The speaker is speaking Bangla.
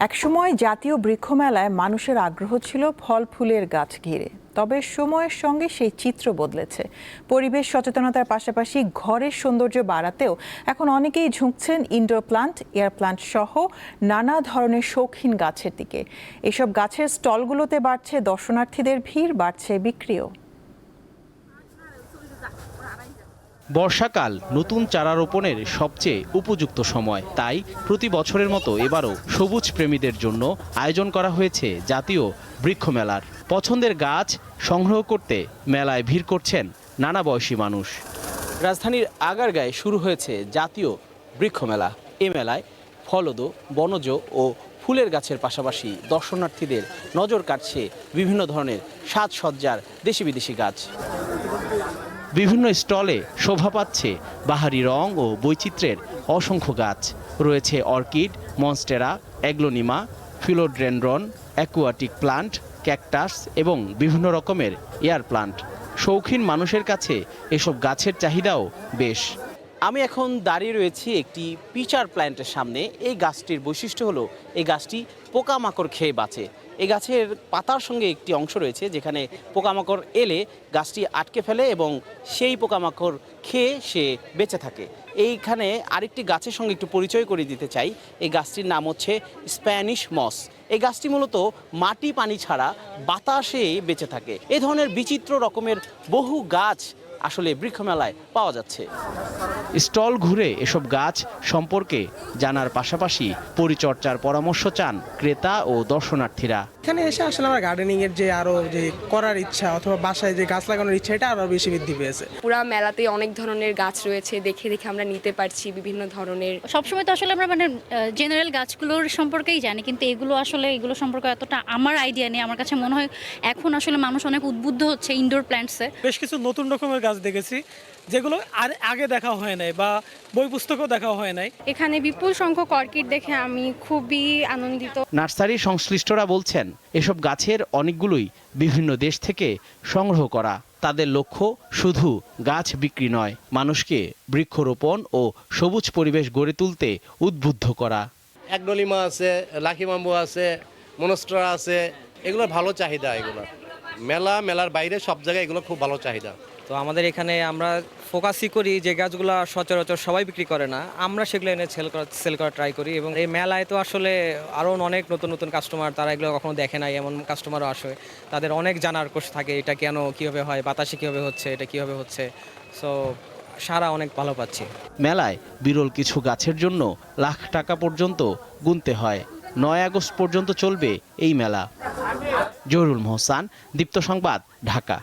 একসময় জাতীয় বৃক্ষমেলায় মানুষের আগ্রহ ছিল ফল ফুলের গাছ ঘিরে, তবে সময়ের সঙ্গে সেই চিত্র বদলেছে। পরিবেশ সচেতনতার পাশাপাশি ঘরের সৌন্দর্য বাড়াতেও এখন অনেকেই ঝুঁকছেন ইনডোর প্লান্ট, এয়ার প্লান্ট সহ নানা ধরনের শৌখিন গাছের দিকে। এসব গাছের স্টলগুলোতে বাড়ছে দর্শনার্থীদের ভিড়, বাড়ছে বিক্রিও। বর্ষাকাল নতুন চারা রোপণের সবচেয়ে উপযুক্ত সময়, তাই প্রতি বছরের মতো এবারও সবুজ প্রেমীদের জন্য আয়োজন করা হয়েছে জাতীয় বৃক্ষ মেলার। পছন্দের গাছ সংগ্রহ করতে মেলায় ভিড় করছেন নানা বয়সী মানুষ। রাজধানীর আগারগাঁয়ে শুরু হয়েছে জাতীয় বৃক্ষ মেলা। এ মেলায় ফলদ, বনজ ও ফুলের গাছের পাশাপাশি দর্শনার্থীদের নজর কাটছে বিভিন্ন ধরনের সাজসজ্জার দেশি বিদেশি গাছ। বিভিন্ন স্টলে শোভা পাচ্ছে বাহারি রং ও বৈচিত্র্যের অসংখ্য গাছ। রয়েছে orchid, monstera, aglaonema, philodendron, aquatic plant, cactus এবং বিভিন্ন রকমের এয়ার প্লান্ট। শৌখিন মানুষের কাছে এসব গাছের চাহিদাও বেশ। আমি এখন দাঁড়িয়ে রয়েছি একটি পিচার প্ল্যান্টের সামনে। এই গাছটির বৈশিষ্ট্য হলো এই গাছটি পোকামাকড় খেয়ে বাঁচে। এই গাছের পাতার সঙ্গে একটি অংশ রয়েছে যেখানে পোকামাকড় এলে গাছটি আটকে ফেলে এবং সেই পোকামাকড় খেয়ে সে বেঁচে থাকে। এইখানে আরেকটি গাছের সঙ্গে একটু পরিচয় করে দিতে চাই। এই গাছটির নাম হচ্ছে স্প্যানিশ মস। এই গাছটি মূলত মাটি পানি ছাড়া বাতাসে বেঁচে থাকে। এই ধরনের বিচিত্র রকমের বহু গাছ আসলে বৃক্ষমেলায় পাওয়া যাচ্ছে। স্টল ঘুরে এসব গাছ সম্পর্কে জানার পাশাপাশি পরিচর্যার পরামর্শ চান ক্রেতা ও দর্শনার্থীরা। এখানে এসে আসলে আমার গার্ডেনিং এর যে আরো যে করার ইচ্ছা অথবা বাসায় যে গাছ লাগানোর ইচ্ছা, এটা আরো বেশি বৃদ্ধি পেয়েছে। পুরা মেলাতে অনেক ধরনের গাছ রয়েছে, দেখে দেখে আমরা নিতে পারছি বিভিন্ন ধরনের। সবসময় তো আসলে আমরা জেনারেল গাছগুলোর সম্পর্কেই জানি, কিন্তু এগুলো সম্পর্কে এতটা আমার আইডিয়া নেই। আমার কাছে মনে হয় এখন আসলে মানুষ অনেক উদ্বুদ্ধ হচ্ছে ইনডোর প্ল্যান্টসে। বেশ কিছু নতুন রকমের গাছ দেখেছি যেগুলো আর আগে দেখা হয় নাই বা বই পুস্তকও দেখা হয় নাই। এখানে বিপুল সংখ্যক অর্কিড দেখে আমি খুবই আনন্দিত। নার্সারি সংশ্লিষ্টরা বলছেন এসব গাছের অনেকগুলোই বিভিন্ন দেশ থেকে সংগ্রহ করা। তাদের লক্ষ্য শুধু গাছ বিক্রি নয়, মানুষকে বৃক্ষরোপণ ও সবুজ পরিবেশ গড়ে তুলতে উদ্বুদ্ধ করা। অ্যাগ্লোনিমা আছে, লাকি বাম্বু আছে, মনস্টেরা আছে, এগুলো ভালো চাহিদা। এগুলো মেলার বাইরে সব জায়গায় এগুলো খুব ভালো চাহিদা। তো আমাদের এখানে আমরা ফোকাসই করি যে গাছগুলো সচরাচর সবাই বিক্রি করে না, আমরা সেগুলো এনে সেল করা ট্রাই করি। এবং এই মেলায় তো আসলে আরও অনেক নতুন নতুন কাস্টমার, তারা এগুলো কখনো দেখে নাই এমন কাস্টমারও আসে। তাদের অনেক জানার কোশ থাকে, এটা কেন, কীভাবে হয়, বাতাসে কীভাবে হচ্ছে, এটা কীভাবে হচ্ছে। সো সারা অনেক ভালো পাচ্ছি। মেলায় বিরল কিছু গাছের জন্য লাখ টাকা পর্যন্ত গুনতে হয়। 9 আগস্ট পর্যন্ত চলবে এই মেলা। জহুরুল মোহসান, দীপ্ত সংবাদ, ঢাকা।